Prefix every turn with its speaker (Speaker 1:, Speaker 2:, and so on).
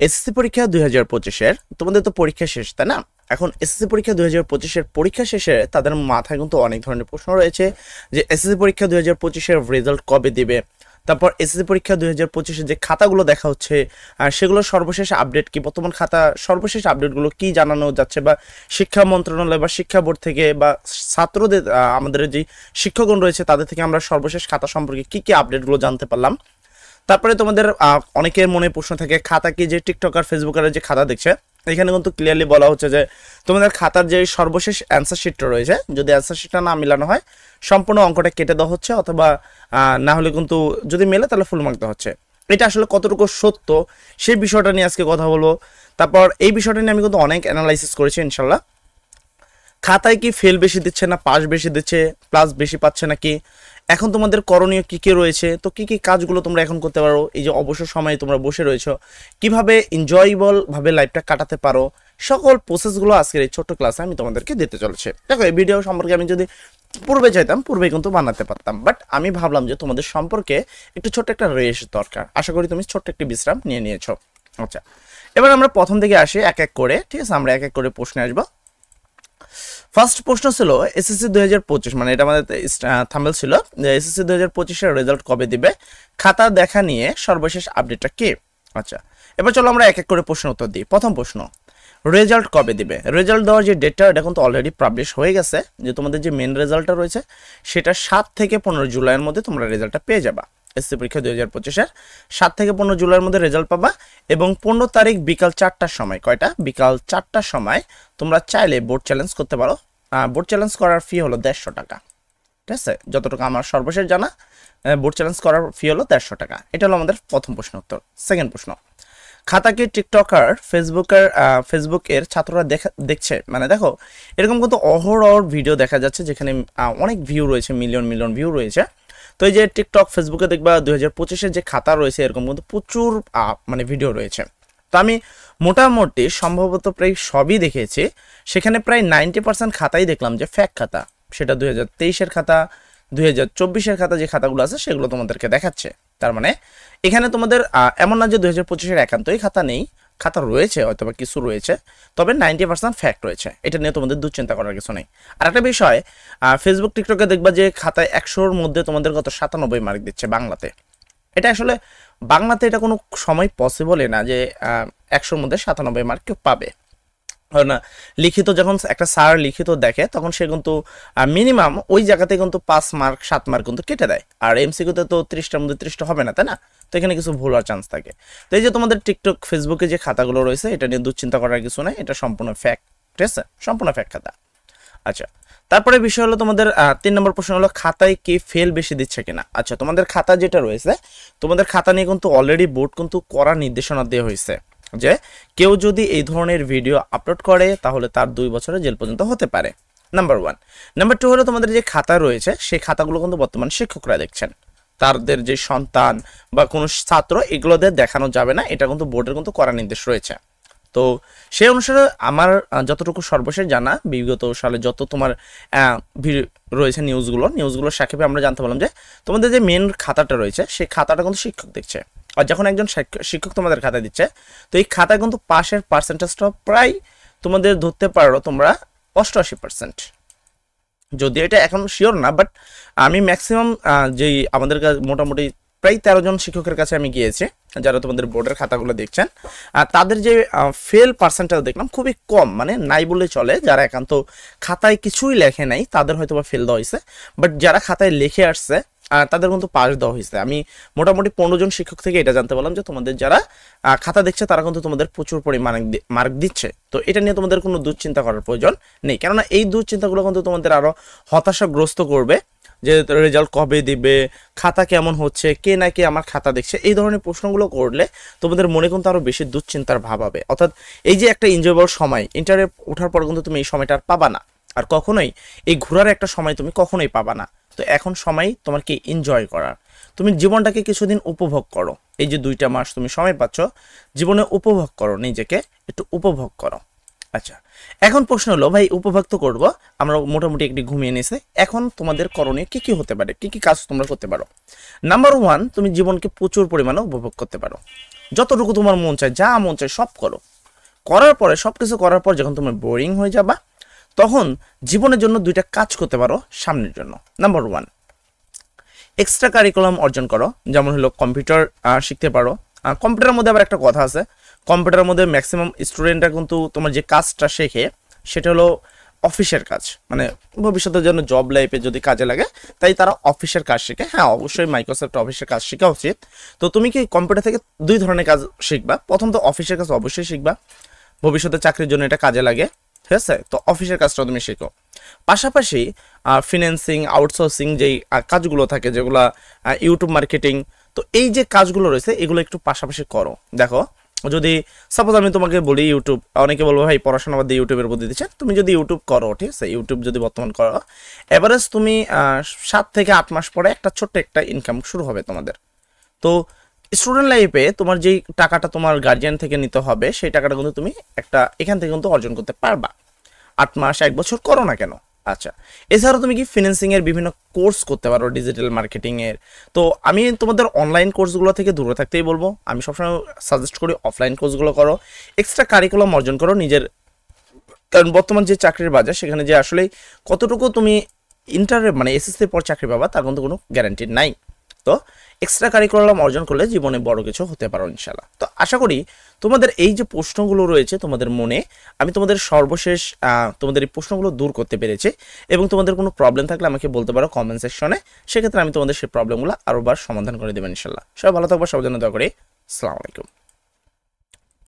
Speaker 1: SSC পরীক্ষা 2025-এর তোমাদের তো পরীক্ষা শেষ, তাই না? এখন এসএসসি পরীক্ষা 2025-এর পরীক্ষা শেষে তাদের মাথায় কিন্তু অনেক ধরনের প্রশ্ন রয়েছে যে এসএসসি পরীক্ষা 2025-এর রেজাল্ট কবে দিবে, তারপর এসএসসি পরীক্ষা 2025-এর যে খাতাগুলো দেখা হচ্ছে সেগুলোর সর্বশেষ আপডেট কি, বর্তমান খাতা সর্বশেষ আপডেটগুলো কি জানানো যাচ্ছে, বা শিক্ষা মন্ত্রণালয় বা শিক্ষা বোর্ড থেকে বা ছাত্রদের আমাদের যে শিক্ষকগণ রয়েছে তাদের থেকে আমরা সর্বশেষ খাতা সম্পর্কে কি কি আপডেটগুলো জানতে পারলাম। তারপরে তোমাদের অনেকের মনে প্রশ্ন থাকে খাতা কি, যে টিকটকার ফেসবুকারের যে খাতা দেখছে এখানে কিন্তু ক্লিয়ারলি বলা হচ্ছে যে তোমাদের খাতার যে সর্বশেষ অ্যান্সার শিটটা রয়েছে, যদি অ্যান্সার শিটটা না মিলানো হয় সম্পূর্ণ অঙ্কটা কেটে দেওয়া হচ্ছে, অথবা না হলে কিন্তু যদি মেলে তাহলে ফুল মার্ক দেওয়া হচ্ছে। এটা আসলে কতটুকু সত্য সেই বিষয়টা নিয়ে আজকে কথা বলবো। তারপর এই বিষয়টা নিয়ে আমি কিন্তু অনেক অ্যানালাইসিস করেছি ইনশাল্লাহ। খাতায় কি ফেল বেশি দিচ্ছে না পাস বেশি দিচ্ছে, প্লাস বেশি পাচ্ছে নাকি, এখন তোমাদের করণীয় কী কী রয়েছে, তো কী কী কাজগুলো তোমরা এখন করতে পারো, এই যে অবসর সময়ে তোমরা বসে রয়েছো কিভাবে এনজয়েবলভাবে লাইফটা কাটাতে পারো, সকল প্রসেসগুলো আজকের এই ছোট্ট ক্লাসে আমি তোমাদেরকে দিতে চলেছি। দেখো এই ভিডিও সম্পর্কে আমি যদি পূর্বে চাইতাম পূর্বে কিন্তু বানাতে পারতাম, বাট আমি ভাবলাম যে তোমাদের সম্পর্কে একটু ছোট্ট একটা রেস্ট দরকার। আশা করি তুমি ছোট্ট একটি বিশ্রাম নিয়ে নিয়েছো। আচ্ছা, এবার আমরা প্রথম থেকে আসি এক এক করে, ঠিক আছে? আমরা এক এক করে প্রশ্নে আসবো। ফার্স্ট প্রশ্ন ছিল এসএসসি 2025, মানে এটা আমাদের থাম্বনেল ছিল যে এসএসসি 2025-এর রেজাল্ট কবে দিবে, খাতা দেখা নিয়ে সর্বশেষ আপডেটটা কি। আচ্ছা, এবার চলো আমরা এক এক করে প্রশ্ন উত্তর দিই। প্রথম প্রশ্ন, রেজাল্ট কবে দিবে? রেজাল্ট দেওয়ার যে ডেটটা এটা কিন্তু অলরেডি পাবলিশ হয়ে গেছে, যে তোমাদের যে মেন রেজাল্টটা রয়েছে সেটা 7 থেকে 15 জুলাইয়ের মধ্যে তোমরা রেজাল্টটা পেয়ে যাবা। এসএসসি পরীক্ষা 2025-এর 7 থেকে 15 জুলাইয়ের মধ্যে রেজাল্ট পাবা, এবং 15 তারিখ বিকাল 4টার সময়, কয়টা? বিকাল 4টার সময় তোমরা চাইলে বোর্ড চ্যালেঞ্জ করতে পারো। বোর্ড চ্যালেঞ্জ করার ফি হলো 150 টাকা, ঠিক আছে? যতটুকু আমার সর্বশেষ জানা বোর্ড চ্যালেঞ্জ করার ফি হলো 150 টাকা। এটা হলো আমাদের প্রথম প্রশ্ন উত্তর। সেকেন্ড প্রশ্ন, খাতা কি টিকটকার ফেসবুকের ছাত্ররা দেখছে? মানে দেখো এরকম কিন্তু অহরহ ভিডিও দেখা যাচ্ছে যেখানে অনেক ভিউ রয়েছে, মিলিয়ন মিলিয়ন ভিউ রয়েছে। তো এই যে টিকটক ফেসবুকে দেখবা 2025-এর যে খাতা রয়েছে এরকম কিন্তু প্রচুর মানে ভিডিও রয়েছে। তো আমি মোটামুটি সম্ভবত প্রায় সবই দেখেছি, সেখানে প্রায় 90% খাতাই দেখলাম যে ফ্যাক খাতা। সেটা 2023-এর খাতা, 2024-এর খাতা, যে খাতাগুলো আছে সেগুলো তোমাদেরকে দেখাচ্ছে। তার মানে এখানে তোমাদের এমন না যে 2025-এর একান্তই খাতা নেই, খাতা রয়েছে, হয়তো বা কিছু রয়েছে, তবে 90% ফ্যাক্ট রয়েছে। এটা নিয়ে তোমাদের দুশ্চিন্তা করার কিছু নেই। আর একটা বিষয়, ফেসবুক টিকটকে দেখবা যে খাতায় 100-র মধ্যে তোমাদের কত 97 মার্ক দিচ্ছে বাংলাতে। এটা আসলে বাংলাতে এটা কোনো সময় পসিবলই না যে 100-র মধ্যে 97 মার্ক কেউ পাবে না। লিখিত যখন একটা স্যার লিখিত দেখে তখন সে কিন্তু মিনিমাম ওই জায়গাতে কিন্তু 5 মার্ক 7 মার্ক কিন্তু কেটে দেয়। আর এমসিকিউতে তো 30টার মধ্যে 30টা হবে না, তাই না? তো এখানে কিছু ভুল হওয়ার চান্স থাকে। তো এই যে তোমাদের টিকটক ফেসবুকে যে খাতাগুলো রয়েছে এটা নিয়ে দুশ্চিন্তা করার কিছু নাই, এটা সম্পূর্ণ ফ্যাক্ট, ঠিক আছে? সম্পূর্ণ ফ্যাক্ট খাতা। আচ্ছা, তারপরে বিষয় হলো তোমাদের 3 নম্বর প্রশ্ন হলো খাতায় কি ফেল বেশি দিচ্ছে কিনা। আচ্ছা, তোমাদের খাতা যেটা রয়েছে, তোমাদের খাতা নিয়ে কিন্তু অলরেডি বোর্ড কিন্তু কড়া নির্দেশনা দেওয়া হয়েছে যে কেউ যদি এই ধরনের ভিডিও আপলোড করে তাহলে তার 2 বছরের জেল পর্যন্ত হতে পারে। নাম্বার 1। নাম্বার 2 হলো তোমাদের যে খাতা রয়েছে সেই খাতাগুলো কিন্তু বর্তমান শিক্ষকরা দেখছেন, তাদের যে সন্তান বা কোনো ছাত্র এগুলোদের দেখানো যাবে না, এটা কিন্তু বোর্ডের কিন্তু কড়া নির্দেশ রয়েছে। তো সেই অনুসারে আমার যতটুকু সর্বশেষ জানা বিগত সালে যত তোমার রয়েছে নিউজগুলোর সাক্ষেপে আমরা জানতে পারলাম যে তোমাদের যে মেন খাতাটা রয়েছে সেই খাতাটা কিন্তু শিক্ষক দেখছে। আর যখন একজন শিক্ষক তোমাদের খাতা দিচ্ছে, তো এই খাতায় কিন্তু পাশের পার্সেন্টেজটা প্রায় তোমাদের ধরতে পারো তোমরা 88%। যদি এটা এখন শিওর না, বাট আমি ম্যাক্সিমাম যেই আমাদের কাছে মোটামুটি প্রায় 13 জন শিক্ষকের কাছে আমি গিয়েছি যারা তোমাদের বোর্ডের খাতাগুলো দেখছেন, তাদের যে ফেল পার্সেন্টেজ দেখলাম খুবই কম, মানে নাই বলে চলে। যারা একান্ত খাতায় কিছুই লেখে নাই তাদের হয়তো বা ফেল দেওয়া হয়েছে, বাট যারা খাতায় লিখে আসছে তাদের কিন্তু পাস দেওয়া হয়েছে। আমি মোটামুটি 15 জন শিক্ষক থেকে এটা জানতে পারলাম যে তোমাদের যারা খাতা দেখছে তারা কিন্তু তোমাদের প্রচুর পরিমাণে মার্ক দিচ্ছে। তো এটা নিয়ে তোমাদের কোনো দুশ্চিন্তা করার প্রয়োজন নেই, কেননা এই দুশ্চিন্তাগুলো কিন্তু তোমাদের আরো হতাশাগ্রস্ত করবে যে রেজাল্ট কবে দিবে, খাতা কেমন হচ্ছে, কে না কে আমার খাতা দেখছে, এই ধরনের প্রশ্নগুলো করলে তোমাদের মনে কিন্তু আরো বেশি দুশ্চিন্তার ভাব হবে। অর্থাৎ এই যে একটা এনজয়েবল সময় ইন্টারে ওঠার পর কিন্তু তুমি এই সময়টা আর পাবা না, আর কখনোই এই ঘোরার একটা সময় তুমি কখনোই পাবা না। তো এখন সময় তোমার কি এনজয় করার, তুমি জীবনটাকে কিছুদিন উপভোগ করো। এই যে 2টা মাস তুমি সময় পাচ্ছ, জীবনে উপভোগ করো, নিজেকে একটু উপভোগ করো। আচ্ছা, এখন প্রশ্ন হলো ভাই উপভোগ তো করবো, আমরা মোটামুটি একটি ঘুমিয়ে নিছে, এখন তোমাদের করণীয় কি কি হতে পারে, কি কি কাজ তোমরা করতে পারো? নাম্বার ওয়ান, তুমি জীবনকে প্রচুর পরিমাণে উপভোগ করতে পারো, যতটুকু তোমার মন চায়, যা মন চায় সব করো। করার পরে সবকিছু করার পর যখন তুমি বোরিং হয়ে যাবা, তখন জীবনের জন্য দুইটা কাজ করতে পারো সামনের জন্য। নাম্বার ওয়ান, এক্সট্রা কারিকুলাম অর্জন করো, যেমন হলো কম্পিউটার শিখতে পারো। কম্পিউটারের মধ্যে আবার একটা কথা আছে, কম্পিউটারের মধ্যে ম্যাক্সিমাম স্টুডেন্টরা কিন্তু তোমার যে কাজটা শেখে সেটা হলো অফিসের কাজ, মানে ভবিষ্যতের জন্য জব লাইফে যদি কাজে লাগে তাই তারা অফিসের কাজ শেখে। হ্যাঁ, অবশ্যই মাইক্রোসফট অফিসের কাজ শেখা উচিত। তো তুমি কি কম্পিউটার থেকে দুই ধরনের কাজ শিখবা, প্রথম তো অফিসের কাজ অবশ্যই শিখবা, ভবিষ্যতে চাকরির জন্য এটা কাজে লাগে, ঠিক আছে? তো অফিসের কাজটা তুমি শেখো। পাশাপাশি ফিন্যান্সিং, আউটসোর্সিং যেই কাজগুলো থাকে, যেগুলো ইউটিউব মার্কেটিং, তো এই যে কাজগুলো রয়েছে এগুলো একটু পাশাপাশি করো। দেখো, যদি সাপোজ আমি তোমাকে বলি ইউটিউব, অনেকে বলবো ভাই পড়াশোনা বাদ দিয়ে ইউটিউবের মধ্যে দিচ্ছে, তুমি যদি ইউটিউব করো, ঠিক আছে, ইউটিউব যদি বর্তমান করো, এভারেজ তুমি 7 থেকে 8 মাস পরে একটা ছোট্ট একটা ইনকাম শুরু হবে তোমাদের। তো স্টুডেন্ট লাইফে তোমার যেই টাকাটা তোমার গার্জিয়ান থেকে নিতে হবে, সেই টাকাটা কিন্তু তুমি একটা এখান থেকে কিন্তু অর্জন করতে পারবা। 8 মাস 1 বছর করো না কেন? আচ্ছা, এছাড়াও তুমি কি ফিন্যান্সিং এর বিভিন্ন কোর্স করতে পারো, ডিজিটাল মার্কেটিং এর। তো আমি তোমাদের অনলাইন কোর্সগুলো থেকে দূরে থাকতেই বলবো, আমি সবসময় সাজেস্ট করি অফলাইন কোর্সগুলো করো, এক্সট্রা কারিকুলাম অর্জন করো নিজের, কারণ বর্তমান যে চাকরির বাজার সেখানে যে আসলে কতটুকু তুমি মানে এসএসসির পর চাকরি পাবা তার কিন্তু কোনো গ্যারান্টি নাই। তো এক্সট্রা কারিকুলাম অর্জন করলে জীবনে বড় কিছু হতে পারো ইনশাল্লাহ। তো আশা করি তোমাদের এই যে প্রশ্নগুলো রয়েছে তোমাদের মনে, আমি তোমাদের সর্বশেষ তোমাদের এই প্রশ্নগুলো দূর করতে পেরেছি, এবং তোমাদের কোনো প্রবলেম থাকলে আমাকে বলতে পারো কমেন্ট সেকশনে, সেক্ষেত্রে আমি তোমাদের সেই প্রবলেমগুলো আরও বার সমাধান করে দেবেন ইনশাল্লাহ। সবাই ভালো থাকবো, সবার জন্য দোয়া করি। আসসালামু আলাইকুম।